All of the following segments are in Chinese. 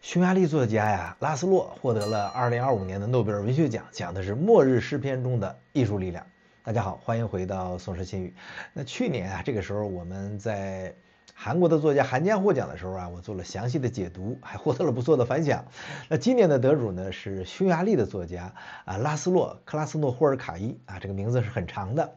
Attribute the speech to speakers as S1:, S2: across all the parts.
S1: 匈牙利作家拉斯洛获得了2025年的诺贝尔文学奖，讲的是末日诗篇中的艺术力量。大家好，欢迎回到宋诗新语。那去年这个时候我们在韩国的作家韩江获奖的时候我做了详细的解读，还获得了不错的反响。那今年的得主呢是匈牙利的作家拉斯洛·克拉斯诺霍尔卡伊这个名字是很长的。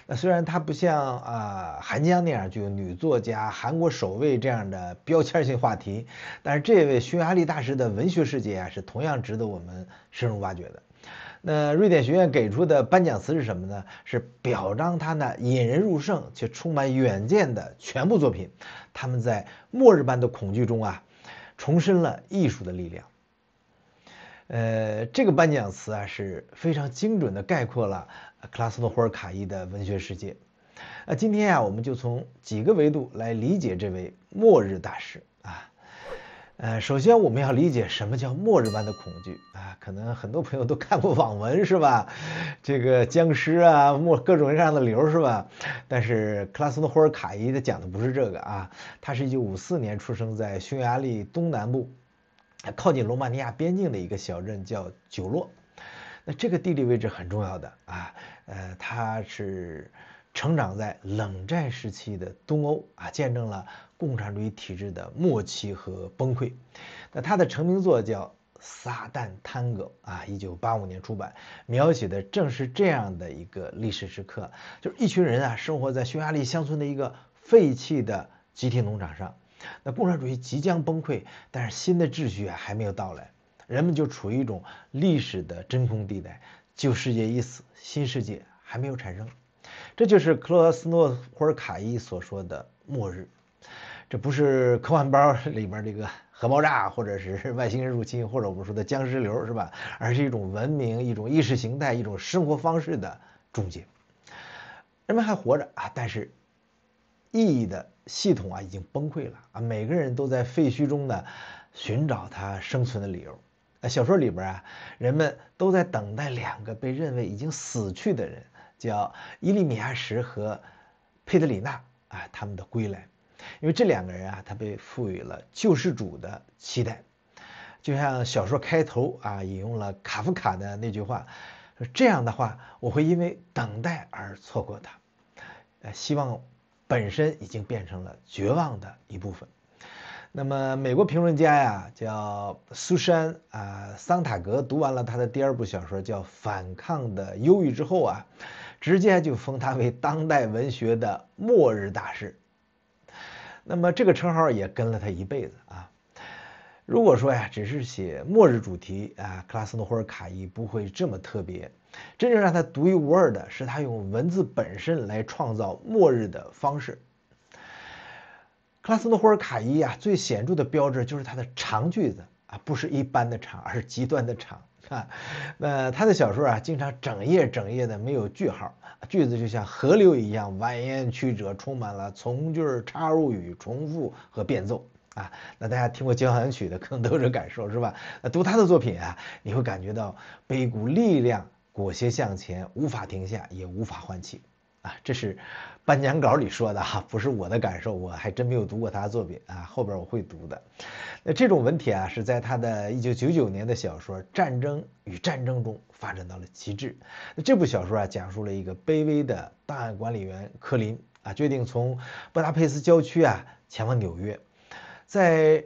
S1: 那虽然他不像韩江那样具有女作家、韩国首位这样的标签性话题，但是这位匈牙利大师的文学世界是同样值得我们深入挖掘的。那瑞典学院给出的颁奖词是什么呢？是表彰他那引人入胜且充满远见的全部作品。他们在末日般的恐惧中重申了艺术的力量。这个颁奖词是非常精准地概括了克拉斯诺霍尔卡伊的文学世界。今天我们就从几个维度来理解这位末日大师首先我们要理解什么叫末日般的恐惧可能很多朋友都看过网文是吧？这个僵尸各种各样的流是吧？但是克拉斯诺霍尔卡伊讲的不是这个他是1954年出生在匈牙利东南部靠近罗马尼亚边境的一个小镇叫久洛。那这个地理位置很重要的他是成长在冷战时期的东欧见证了共产主义体制的末期和崩溃。那他的成名作叫《撒旦探戈》1985年出版，描写的正是这样的一个历史时刻，就是一群人生活在匈牙利乡村的一个废弃的集体农场上。那共产主义即将崩溃，但是新的秩序还没有到来，人们就处于一种历史的真空地带，旧世界已死，新世界还没有产生。这就是克拉斯诺霍尔卡伊所说的末日。这不是科幻包里边这个核爆炸，或者是外星人入侵，或者我们说的僵尸流是吧？而是一种文明、一种意识形态、一种生活方式的终结。人们还活着但是意义的系统已经崩溃了每个人都在废墟中呢寻找他生存的理由。小说里边人们都在等待两个被认为已经死去的人，叫伊利米亚什和佩德里娜他们的归来。因为这两个人他被赋予了救世主的期待，就像小说开头引用了卡夫卡的那句话，说这样的话我会因为等待而错过他。希望本身已经变成了绝望的一部分。那么美国评论家叫苏珊桑塔格读完了他的第二部小说叫《反抗的忧郁》之后直接就封他为当代文学的末日大师。那么这个称号也跟了他一辈子如果说只是写末日主题克拉斯诺霍尔卡伊不会这么特别。真正让他独一无二的是他用文字本身来创造末日的方式。克拉斯诺霍尔卡伊最显著的标志就是他的长句子不是一般的长，而是极端的长他的小说经常整页的没有句号，句子就像河流一样蜿蜒曲折，充满了从句、插入语、重复和变奏那大家听过交响曲的可能都有这感受是吧？读他的作品你会感觉到被一股力量裹挟向前，无法停下也无法换气这是颁奖稿里说的不是我的感受，我还真没有读过他的作品后边我会读的。那这种文体是在他的1999年的小说《战争与战争》中发展到了极致。那这部小说讲述了一个卑微的档案管理员科林决定从布达佩斯郊区前往纽约，在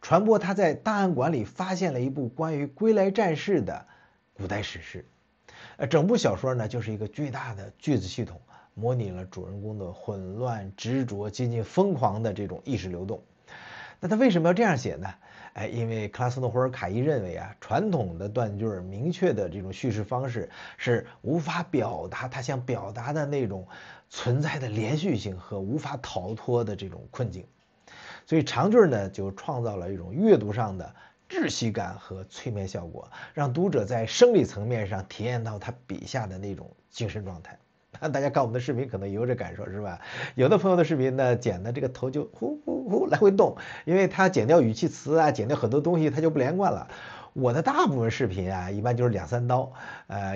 S1: 传播他在档案馆里发现了一部关于归来战士的古代史诗。整部小说呢就是一个巨大的句子系统，模拟了主人公的混乱、执着、接近疯狂的这种意识流动。那他为什么要这样写呢？因为克拉斯诺霍尔卡伊认为传统的断句、明确的这种叙事方式是无法表达他想表达的那种存在的连续性和无法逃脱的这种困境。所以长句呢就创造了一种阅读上的窒息感和催眠效果，让读者在生理层面上体验到他笔下的那种精神状态。大家看我们的视频可能有这感受是吧？有的朋友的视频呢剪的这个头就呼呼呼来回动，因为他剪掉语气词剪掉很多东西他就不连贯了。我的大部分视频一般就是2-3刀，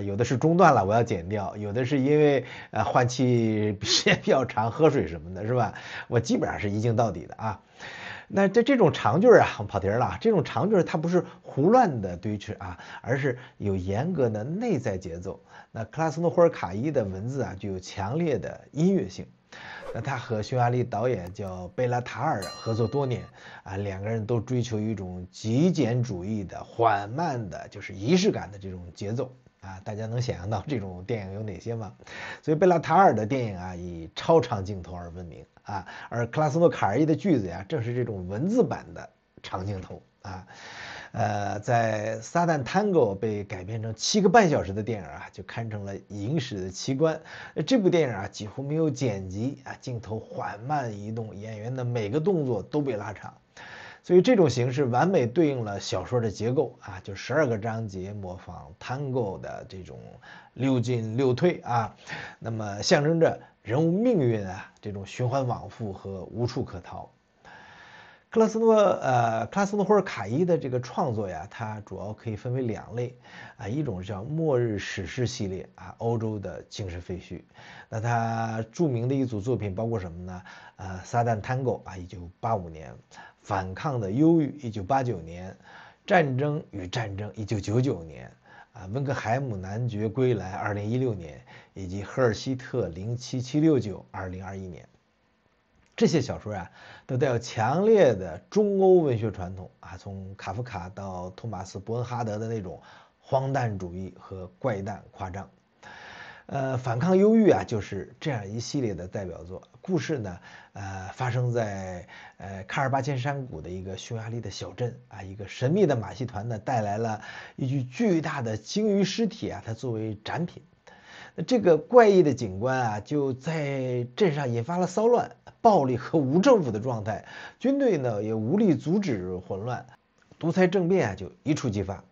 S1: 有的是中断了我要剪掉，有的是因为换气时间比较长，喝水什么的是吧？我基本上是一镜到底的那这种长句啊，我跑题了啊。这种长句它不是胡乱的堆砌啊，而是有严格的内在节奏。那克拉斯诺霍尔卡伊的文字啊，具有强烈的音乐性。那他和匈牙利导演叫贝拉塔尔合作多年啊，两个人都追求一种极简主义的缓慢的，就是仪式感的这种节奏啊。大家能想象到这种电影有哪些吗？所以贝拉塔尔的电影啊，以超长镜头而闻名啊，而克拉斯诺卡尔伊的句子呀，正是这种文字版的长镜头啊。在《撒旦 Tango》被改编成7个半小时的电影啊，就堪称了影史的奇观。这部电影啊，几乎没有剪辑啊，镜头缓慢移动，演员的每个动作都被拉长。所以这种形式完美对应了小说的结构啊，就12个章节模仿 Tango 的这种6进6退啊，那么象征着人物命运啊这种循环往复和无处可逃。克拉斯诺霍尔卡伊的这个创作呀，它主要可以分为2类啊，一种叫末日史诗系列啊，欧洲的精神废墟。那他著名的一组作品包括什么呢？撒旦 Tango 啊，1985年，反抗的忧郁1989年，战争与战争1999年，温克海姆男爵归来2016年，以及赫尔希特07769 2021年。这些小说啊，都带有强烈的中欧文学传统啊，从卡夫卡到托马斯·伯恩哈德的那种荒诞主义和怪诞夸张。反抗忧郁啊，就是这样一系列的代表作。故事呢，发生在喀尔巴阡山谷的一个匈牙利的小镇啊，一个神秘的马戏团呢带来了一具巨大的鲸鱼尸体啊，它作为展品。那这个怪异的景观啊，就在镇上引发了骚乱、暴力和无政府的状态，军队呢也无力阻止混乱，独裁政变啊就一触即发，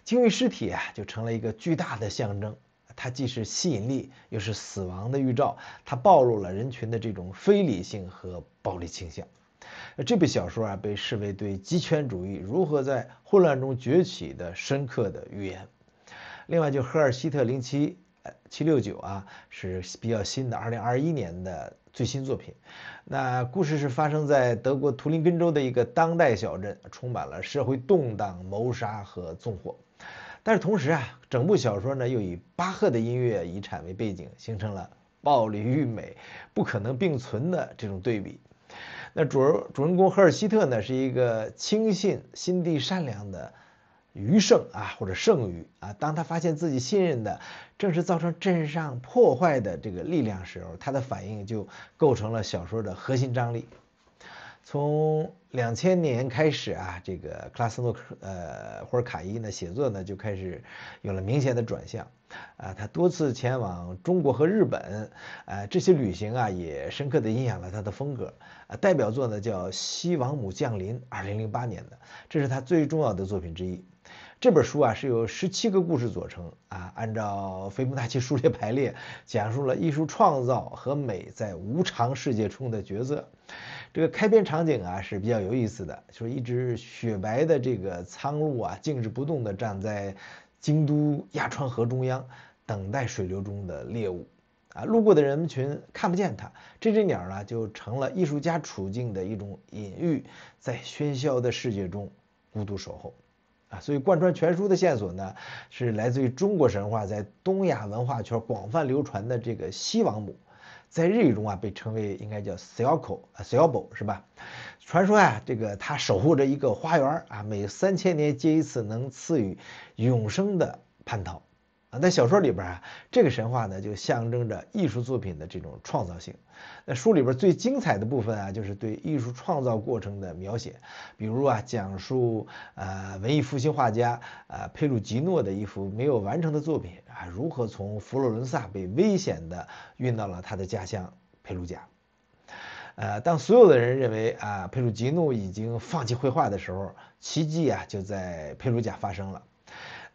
S1: 鲸鱼尸体啊就成了一个巨大的象征，它既是吸引力，又是死亡的预兆，它暴露了人群的这种非理性和暴力倾向。这部小说啊被视为对极权主义如何在混乱中崛起的深刻的预言。另外就赫尔希特07769啊，是比较新的2021年的最新作品。那故事是发生在德国图林根州的一个当代小镇，充满了社会动荡、谋杀和纵火。但是同时啊，整部小说呢又以巴赫的音乐遗产为背景，形成了暴力与美不可能并存的这种对比。那主人公赫尔希特呢，是一个轻信、心地善良的余剩啊，或者剩余啊。当他发现自己信任的正是造成镇上破坏的这个力量时候，他的反应就构成了小说的核心张力。从2000年开始啊，这个克拉斯诺霍尔卡伊呢写作呢就开始有了明显的转向啊，他多次前往中国和日本，这些旅行啊也深刻的影响了他的风格啊。代表作呢叫《西王母降临》，2008年的，这是他最重要的作品之一。这本书啊是由17个故事组成啊，按照斐波那契数列排列，讲述了艺术创造和美在无常世界中的角色。这个开篇场景啊是比较有意思的，就是一只雪白的这个苍鹭啊，静止不动地站在京都鸭川河中央，等待水流中的猎物。啊，路过的人群看不见它，这只鸟呢就成了艺术家处境的一种隐喻，在喧嚣的世界中孤独守候。啊，所以贯穿全书的线索呢，是来自于中国神话在东亚文化圈广泛流传的这个西王母。在日语中啊，被称为应该叫 Seobo 是吧？传说啊，这个它守护着一个花园啊，每3000年结一次，能赐予永生的蟠桃啊。在小说里边啊，这个神话呢就象征着艺术作品的这种创造性。那书里边最精彩的部分啊，就是对艺术创造过程的描写，比如啊，讲述文艺复兴画家佩鲁吉诺的一幅没有完成的作品啊，如何从佛罗伦萨被危险的运到了他的家乡佩鲁贾。当所有的人认为佩鲁吉诺已经放弃绘画的时候，奇迹啊就在佩鲁贾发生了。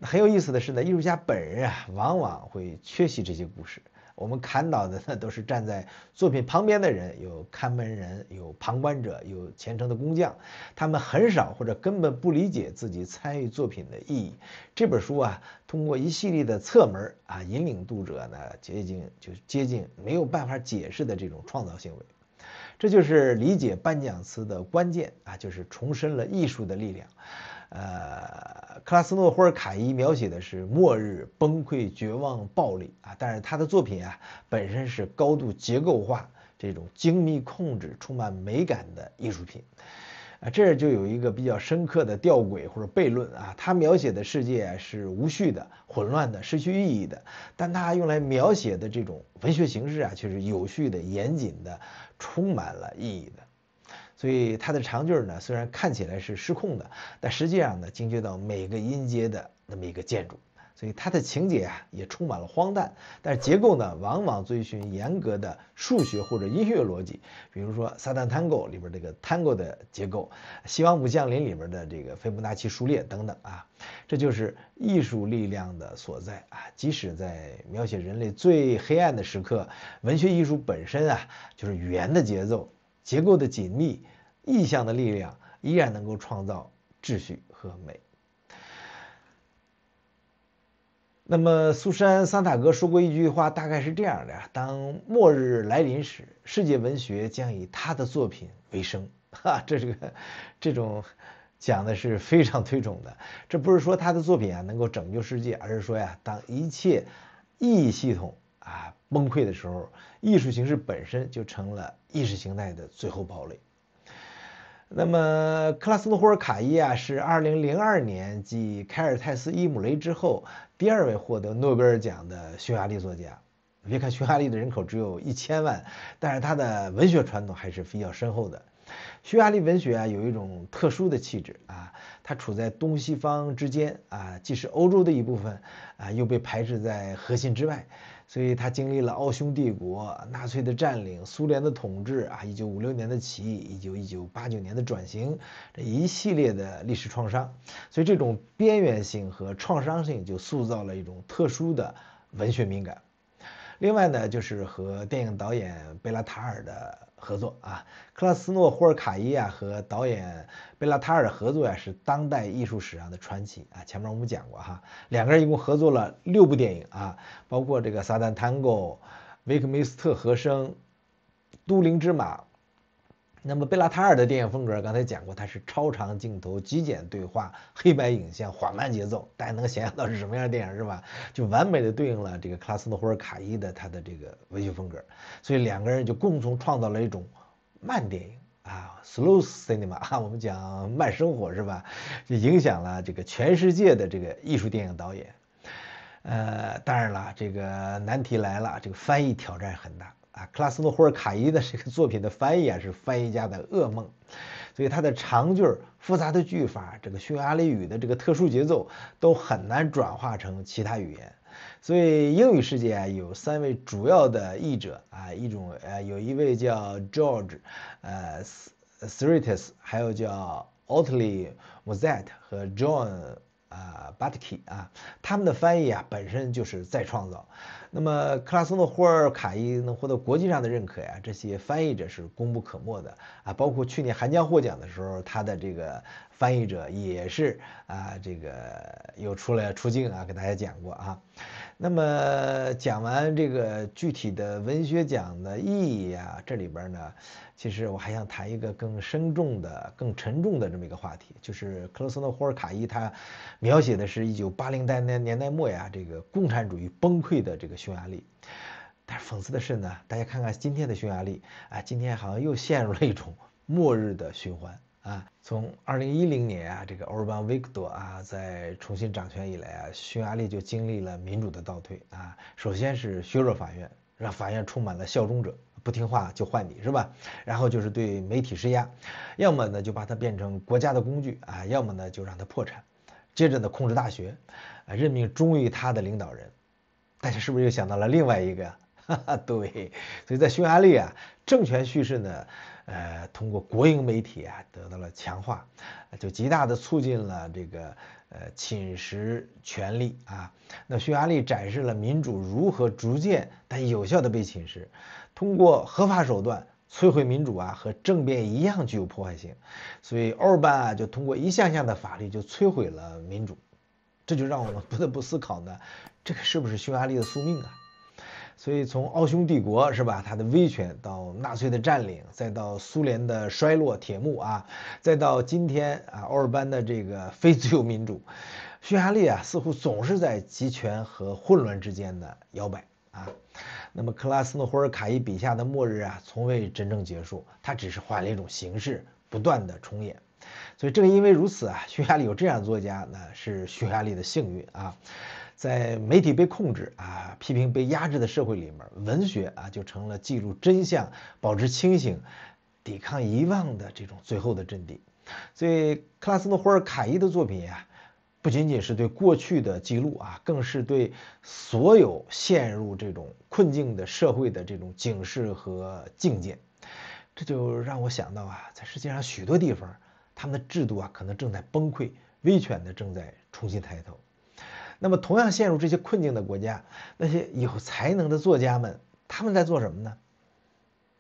S1: 很有意思的是呢，艺术家本人啊，往往会缺席这些故事。我们看到的呢，都是站在作品旁边的人，有看门人，有旁观者，有虔诚的工匠，他们很少或者根本不理解自己参与作品的意义。这本书啊，通过一系列的侧门啊，引领读者呢接近没有办法解释的这种创造行为。这就是理解颁奖词的关键啊，就是重申了艺术的力量。克拉斯诺霍尔卡伊描写的是末日、崩溃、绝望、暴力啊，但是他的作品啊本身是高度结构化、这种精密控制、充满美感的艺术品。这就有一个比较深刻的吊诡或者悖论啊，他描写的世界是无序的、混乱的、失去意义的，但他用来描写的这种文学形式啊，却是有序的、严谨的、充满了意义的。所以它的长句呢，虽然看起来是失控的，但实际上呢，精确到每个音阶的那么一个建筑。所以它的情节啊，也充满了荒诞，但是结构呢，往往遵循严格的数学或者音乐逻辑。比如说《撒旦探戈》里边这个探戈的结构，《西王母降临》里边的这个斐波那契数列等等啊，这就是艺术力量的所在啊。即使在描写人类最黑暗的时刻，文学艺术本身啊，就是语言的节奏、结构的紧密、意象的力量，依然能够创造秩序和美。那么苏珊·桑塔格说过一句话，大概是这样的：当末日来临时，世界文学将以他的作品为生。这种讲的是非常推崇的。这不是说他的作品啊能够拯救世界，而是说呀，当一切意义系统啊崩溃的时候，艺术形式本身就成了意识形态的最后堡垒。那么克拉斯诺霍尔卡伊啊，是2002年继凯尔泰斯·伊姆雷之后第二位获得诺贝尔奖的匈牙利作家。别看匈牙利的人口只有1000万，但是他的文学传统还是比较深厚的。匈牙利文学啊有一种特殊的气质啊，它处在东西方之间啊，既是欧洲的一部分啊，又被排斥在核心之外。所以他经历了奥匈帝国、纳粹的占领、苏联的统治啊，1956年的起义，以及1989年的转型，这一系列的历史创伤。所以这种边缘性和创伤性就塑造了一种特殊的文学敏感。另外呢，就是和电影导演贝拉塔尔的合作啊，克拉斯诺霍尔卡伊啊和导演贝拉塔尔的合作呀，是当代艺术史上的传奇啊。前面我们讲过哈，两个人一共合作了6部电影啊，包括这个《撒旦探戈》、《维克梅斯特和声》、《都灵之马》。那么贝拉塔尔的电影风格刚才讲过，它是超长镜头、极简对话、黑白影像、缓慢节奏，大家能想象到是什么样的电影是吧？就完美的对应了这个克拉斯诺霍尔卡伊的他的这个文学风格，所以两个人就共同创造了一种慢电影啊 ，slow cinema 啊，我们讲慢生活是吧？就影响了这个全世界的这个艺术电影导演。当然了，这个难题来了，这个翻译挑战很大。克拉斯诺霍尔卡伊的这个作品的翻译啊，是翻译家的噩梦，所以他的长句、复杂的句法、这个匈牙利语的这个特殊节奏都很难转化成其他语言。所以英语世界啊，有3位主要的译者啊，有一位叫 George Thiritis， 还有叫 Otley Mozet 和 John Batke 啊，他们的翻译啊本身就是再创造。那么克拉斯诺霍尔卡伊能获得国际上的认可呀，这些翻译者是功不可没的啊。包括去年韩江获奖的时候，他的这个翻译者也是这个又出镜啊，给大家讲过啊。那么讲完这个具体的文学奖的意义啊，这里边呢，其实我还想谈一个更深重的、更沉重的这么一个话题，就是克拉斯诺霍尔卡伊他描写的是1980年代末呀，这个共产主义崩溃的这个匈牙利。但是讽刺的是呢，大家看看今天的匈牙利啊，今天好像又陷入了一种末日的循环。从2010年这个欧尔班·维克多在重新掌权以来匈牙利就经历了民主的倒退首先是削弱法院，让法院充满了效忠者，不听话就换你是吧？然后就是对媒体施压，要么呢就把它变成国家的工具要么呢就让它破产，接着呢控制大学，任命忠于他的领导人。大家是不是又想到了另外一个？对，所以在匈牙利政权叙事呢，通过国营媒体得到了强化，就极大的促进了这个侵蚀权力那匈牙利展示了民主如何逐渐但有效的被侵蚀，通过合法手段摧毁民主和政变一样具有破坏性，所以欧尔班就通过一项项的法律就摧毁了民主，这就让我们不得不思考呢，这个是不是匈牙利的宿命所以从奥匈帝国是吧，它的威权到纳粹的占领，再到苏联的衰落铁幕啊，再到今天啊奥尔班的这个非自由民主，匈牙利啊似乎总是在集权和混乱之间的摇摆啊。那么克拉斯诺霍尔卡伊笔下的末日啊，从未真正结束，它只是换了一种形式，不断的重演。所以正因为如此啊，匈牙利有这样的作家呢，是匈牙利的幸运啊。在媒体被控制啊、批评被压制的社会里面，文学啊就成了记录真相、保持清醒、抵抗遗忘的这种最后的阵地。所以克拉斯诺霍尔卡伊的作品啊，不仅仅是对过去的记录啊，更是对所有陷入这种困境的社会的这种警示和境界。这就让我想到啊，在世界上许多地方，他们的制度啊可能正在崩溃，威权的正在重新抬头。那么同样陷入这些困境的国家，那些有才能的作家们，他们在做什么呢？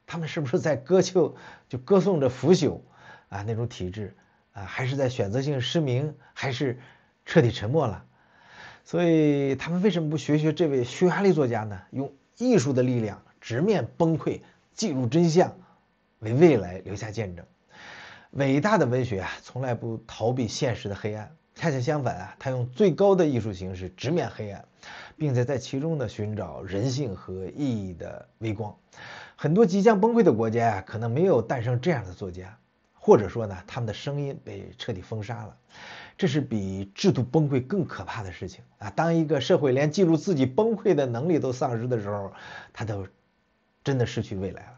S1: 他们是不是在歌颂着腐朽啊那种体制啊，还是在选择性失明，还是彻底沉默了？所以他们为什么不学这位匈牙利作家呢？用艺术的力量直面崩溃，记录真相，为未来留下见证。伟大的文学啊，从来不逃避现实的黑暗，恰恰相反啊，他用最高的艺术形式直面黑暗，并且在其中呢寻找人性和意义的微光。很多即将崩溃的国家啊，可能没有诞生这样的作家，或者说呢，他们的声音被彻底封杀了。这是比制度崩溃更可怕的事情啊！当一个社会连记录自己崩溃的能力都丧失的时候，他都真的失去未来了。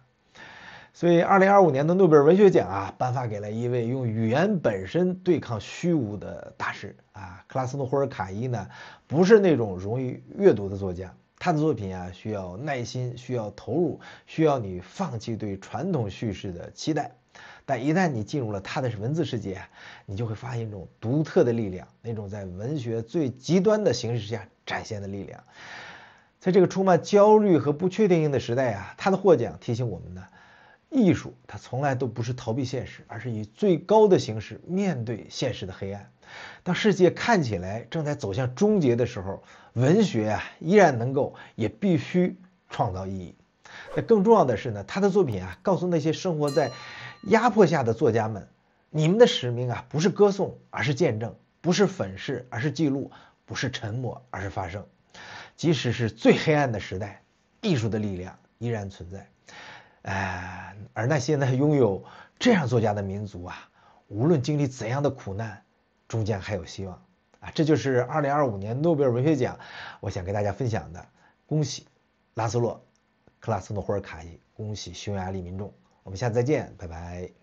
S1: 所以2025年的诺贝尔文学奖啊，颁发给了一位用语言本身对抗虚无的大师啊。克拉斯诺霍尔卡伊呢，不是那种容易阅读的作家，他的作品啊需要耐心，需要投入，需要你放弃对传统叙事的期待。但一旦你进入了他的文字世界，你就会发现一种独特的力量，那种在文学最极端的形式下展现的力量。在这个充满焦虑和不确定性的时代啊，他的获奖提醒我们呢，艺术它从来都不是逃避现实，而是以最高的形式面对现实的黑暗。当世界看起来正在走向终结的时候，文学啊依然能够，也必须创造意义。那更重要的是呢，他的作品啊，告诉那些生活在压迫下的作家们，你们的使命啊，不是歌颂，而是见证；不是粉饰，而是记录；不是沉默，而是发声。即使是最黑暗的时代，艺术的力量依然存在。而那些呢拥有这样作家的民族啊，无论经历怎样的苦难，终将还有希望啊！这就是2025年诺贝尔文学奖，我想给大家分享的。恭喜拉斯洛·克拉斯诺霍尔卡伊，恭喜匈牙利民众！我们下次再见，拜拜。